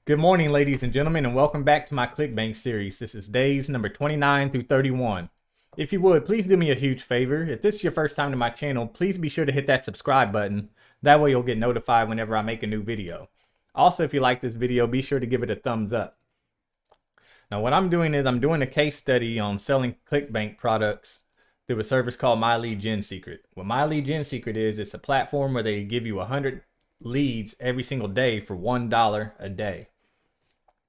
Good morning, ladies and gentlemen, and welcome back to my ClickBank series. This is days number 29 through 31. If you would, please do me a huge favor. If this is your first time to my channel, please be sure to hit that subscribe button. That way you'll get notified whenever I make a new video. Also, if you like this video, be sure to give it a thumbs up. Now, what I'm doing is I'm doing a case study on selling ClickBank products through a service called My Lead Gen Secret. What My Lead Gen Secret is, it's a platform where they give you 100 leads every single day for $1 a day.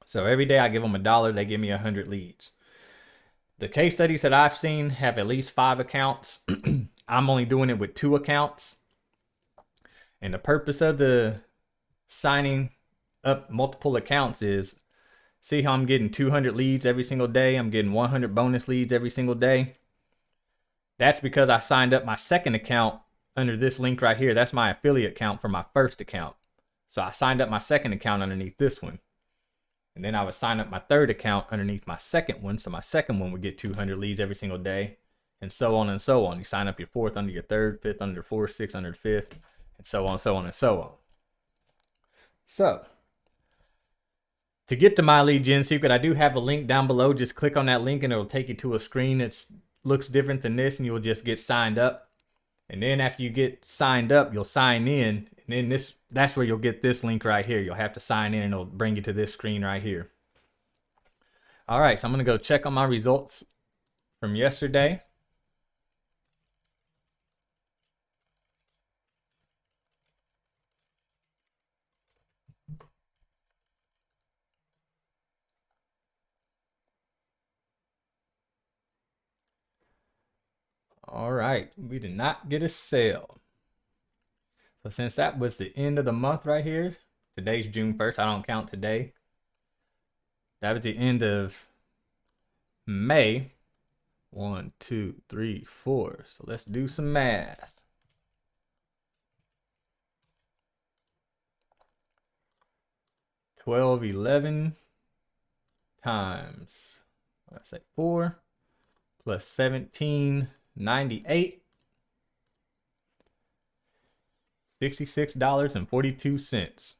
So every day I give them $1, they give me 100 leads. The case studies that I've seen have at least 5 accounts. I'm only doing it with 2 accounts. And the purpose of the signing up multiple accounts is, see how I'm getting 200 leads every single day? I'm getting 100 bonus leads every single day. That's because I signed up my second account under this link right here. That's my affiliate account for my first account. So I signed up my second account underneath this one. And then I would sign up my third account underneath my second one. So my second one would get 200 leads every single day, and so on and so on. You sign up your fourth under your third, fifth under your fourth, sixth under the fifth, and so on, so on, and so on. So to get to My Lead Gen Secret, I do have a link down below. Just click on that link and it'll take you to a screen that looks different than this, and you'll just get signed up. And then after you get signed up, you'll sign in, and then that's where you'll get this link right here. You'll have to sign in and it'll bring you to this screen right here. All right, so I'm gonna go check on my results from yesterday. All right, we did not get a sale. So since that was the end of the month right here, today's June 1st, I don't count today. That was the end of May. 1, 2, 3, 4. So let's do some math. $12.11 times, let's say 4 plus $17.98. $66.42.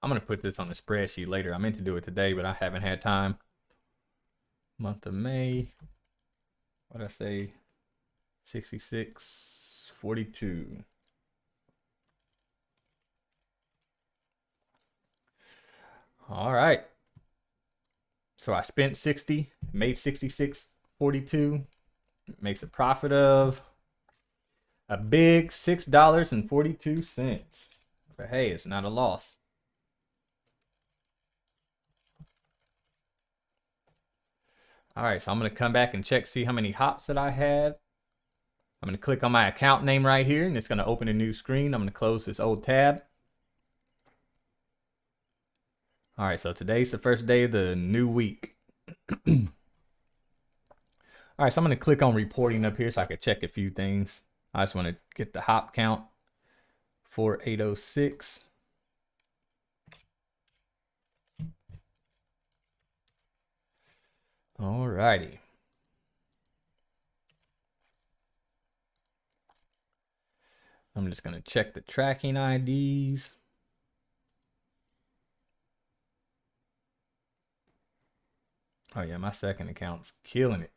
I'm going to put this on the spreadsheet later. I meant to do it today, but I haven't had time. Month of May. What did I say? 66.42. All right. So I spent 60, made 66.42. Makes a profit of a big $6.42. But hey, it's not a loss. All right, so I'm going to come back and check, see how many hops that I had. I'm going to click on my account name right here, and it's going to open a new screen. I'm going to close this old tab. All right, so today's the first day of the new week. All right, so I'm going to click on reporting up here so I can check a few things. I just want to get the hop count, 4806. All righty. I'm just going to check the tracking IDs. Oh yeah, my second account's killing it.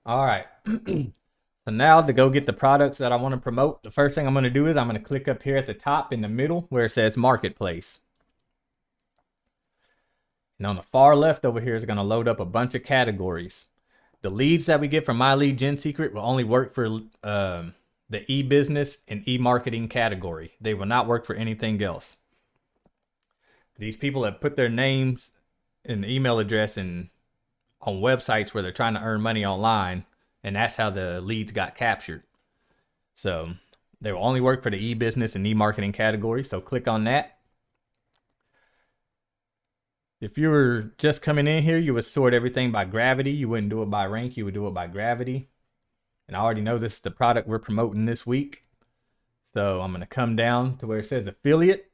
All right. So now to go get the products that I want to promote, the first thing I'm going to do is I'm going to click up here at the top in the middle where it says Marketplace. And on the far left over here is going to load up a bunch of categories. The leads that we get from My Lead Gen Secret will only work for the e-business and e-marketing category. They will not work for anything else. These people have put their names and email address on websites where they're trying to earn money online, and that's how the leads got captured. So they will only work for the e-business and e-marketing category. So click on that. If you were just coming in here, you would sort everything by gravity. You wouldn't do it by rank. You would do it by gravity. And I already know this is the product we're promoting this week. So I'm going to come down to where it says affiliate.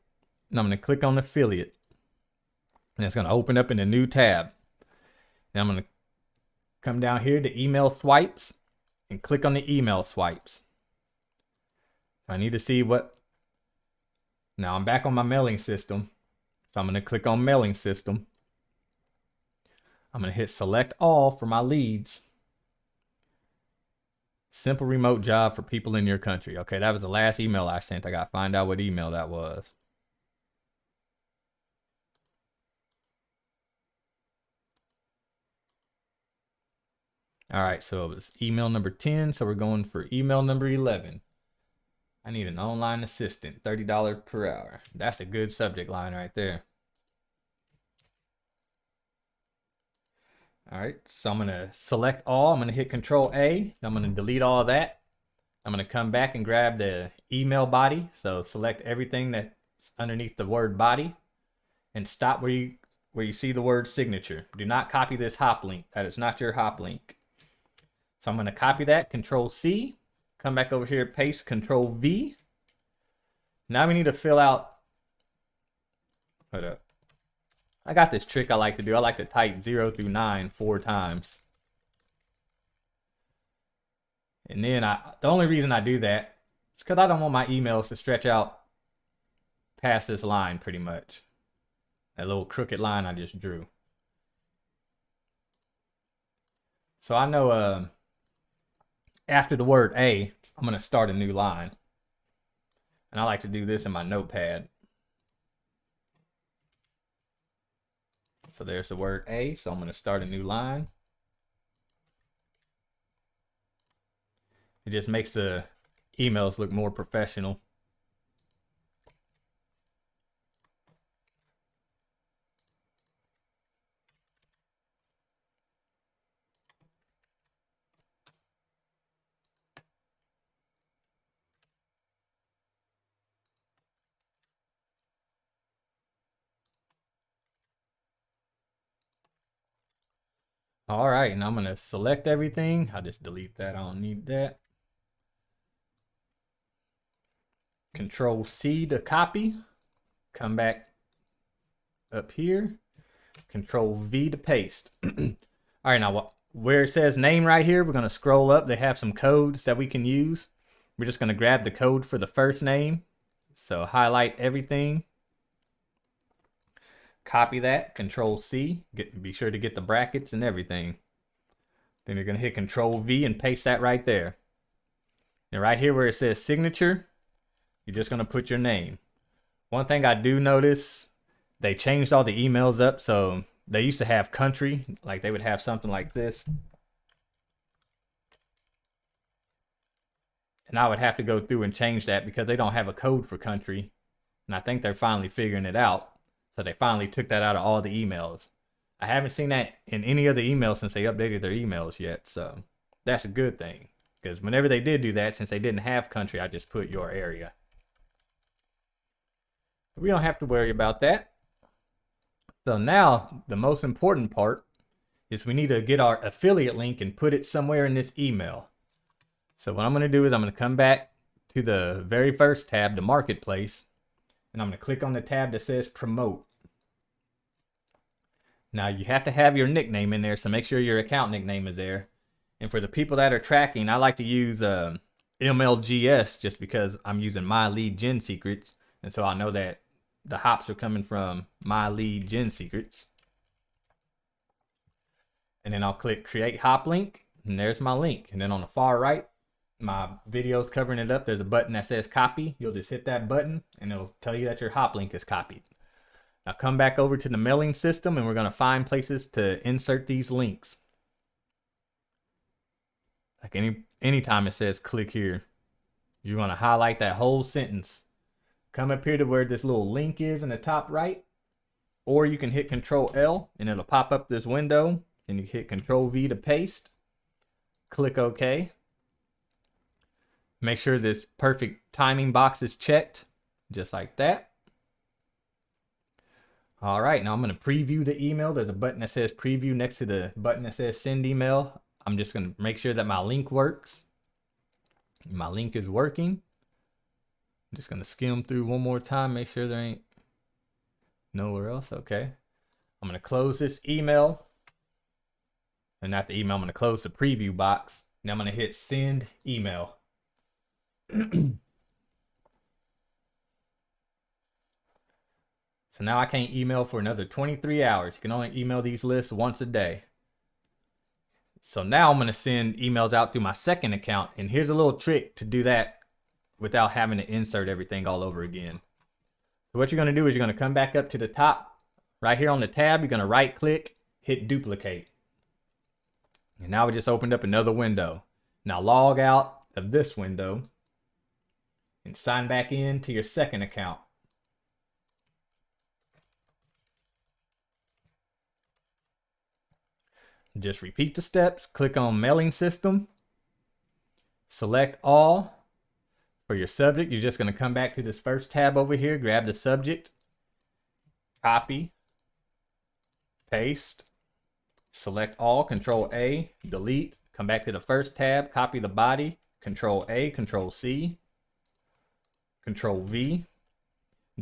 and I'm going to click on affiliate. And it's going to open up in a new tab. And I'm going to come down here to email swipes and click on the email swipes. I need to see what. Now I'm back on my mailing system. So I'm going to click on mailing system. I'm going to hit select all for my leads. Simple remote job for people in your country. Okay, that was the last email I sent. I got to find out what email that was. All right, so it was email number 10. So we're going for email number 11. I need an online assistant, $30 per hour. That's a good subject line right there. All right, so I'm going to select all. I'm going to hit Control A. I'm going to delete all of that. I'm going to come back and grab the email body. So select everything that's underneath the word body and stop where you see the word signature. Do not copy this hop link. That is not your hop link. So I'm going to copy that, Control C. Come back over here, paste, Control V. Now we need to fill out. Hold up. I got this trick I like to do. I like to type 0 through 9 4 times. And then the only reason I do that is because I don't want my emails to stretch out past this line pretty much. That little crooked line I just drew. So I know after the word A, I'm going to start a new line. And I like to do this in my notepad. So there's the word A. So I'm going to start a new line. It just makes the emails look more professional. All right, and I'm going to select everything. I'll just delete that. I don't need that. Control C to copy. Come back up here. Control V to paste. All right, now where it says name right here, we're going to scroll up. They have some codes that we can use. We're just going to grab the code for the first name. So highlight everything. Copy that, Control C. Be sure to get the brackets and everything. Then you're going to hit Control V and paste that right there. And right here where it says signature, you're just going to put your name. One thing I do notice, they changed all the emails up. So they used to have country, like they would have something like this. And I would have to go through and change that because they don't have a code for country. And I think they're finally figuring it out. So they finally took that out of all the emails. I haven't seen that in any other emails since they updated their emails yet. So that's a good thing. Because whenever they did do that, since they didn't have country, I just put your area. We don't have to worry about that. So now the most important part is we need to get our affiliate link and put it somewhere in this email. So what I'm going to do is I'm going to come back to the very first tab, the marketplace. And I'm going to click on the tab that says promote. Now you have to have your nickname in there, so make sure your account nickname is there. And for the people that are tracking, I like to use MLGS just because I'm using my lead gen secrets. And so I know that the hops are coming from my lead gen secrets. And then I'll click create hop link, and there's my link. And then on the far right, my video's covering it up. There's a button that says copy. You'll just hit that button and it'll tell you that your hop link is copied. Now come back over to the mailing system and we're going to find places to insert these links. Like anytime it says click here, you're going to highlight that whole sentence. Come up here to where this little link is in the top right, or you can hit Control L and it'll pop up this window, and you hit Control V to paste. Click OK. Make sure this perfect timing box is checked, just like that. All right, now I'm going to preview the email. There's a button that says preview next to the button that says send email. I'm just going to make sure that my link works. My link is working. I'm just going to skim through one more time, make sure there ain't Nowhere else. Okay. I'm going to close this email. And not the email, I'm going to close the preview box. Now I'm going to hit send email. So now I can't email for another 23 hours. You can only email these lists once a day. So now I'm going to send emails out through my second account. And here's a little trick to do that without having to insert everything all over again. So what you're going to do is you're going to come back up to the top. Right here on the tab, you're going to right click, hit duplicate. And now we just opened up another window. Now log out of this window and sign back in to your second account. Just repeat the steps, click on mailing system, select all. For your subject, you're just going to come back to this first tab over here, grab the subject, copy, paste, select all, Control A, delete, come back to the first tab, copy the body, Control A, Control C, Control V,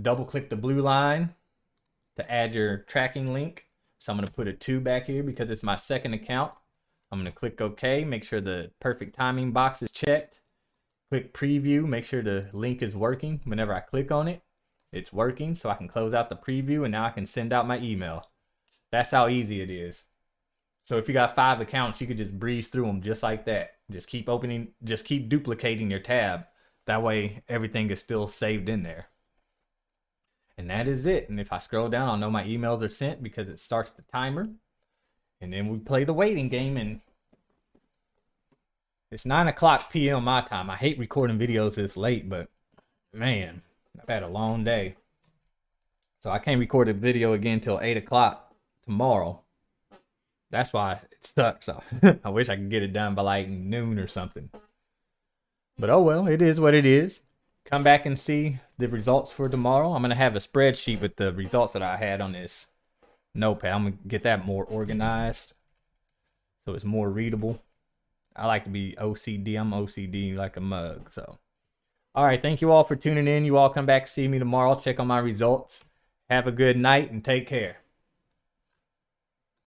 double click the blue line to add your tracking link. So I'm going to put a 2 back here because it's my second account. I'm going to click OK, make sure the perfect timing box is checked. Click preview, make sure the link is working. Whenever I click on it, it's working, so I can close out the preview and now I can send out my email. That's how easy it is. So if you got 5 accounts, you could just breeze through them just like that. Just keep opening, just keep duplicating your tab. That way everything is still saved in there. And that is it. And if I scroll down, I'll know my emails are sent because it starts the timer. And then we play the waiting game, and it's 9:00 p.m. my time. I hate recording videos this late, but man, I've had a long day. So I can't record a video again till 8 o'clock tomorrow. That's why it sucks. I wish I could get it done by like noon or something. But oh well, it is what it is. Come back and see the results for tomorrow. I'm going to have a spreadsheet with the results that I had on this notepad. I'm going to get that more organized so it's more readable. I like to be OCD. I'm OCD like a mug. So, all right. Thank you all for tuning in. You all come back, see me tomorrow. Check on my results. Have a good night and take care.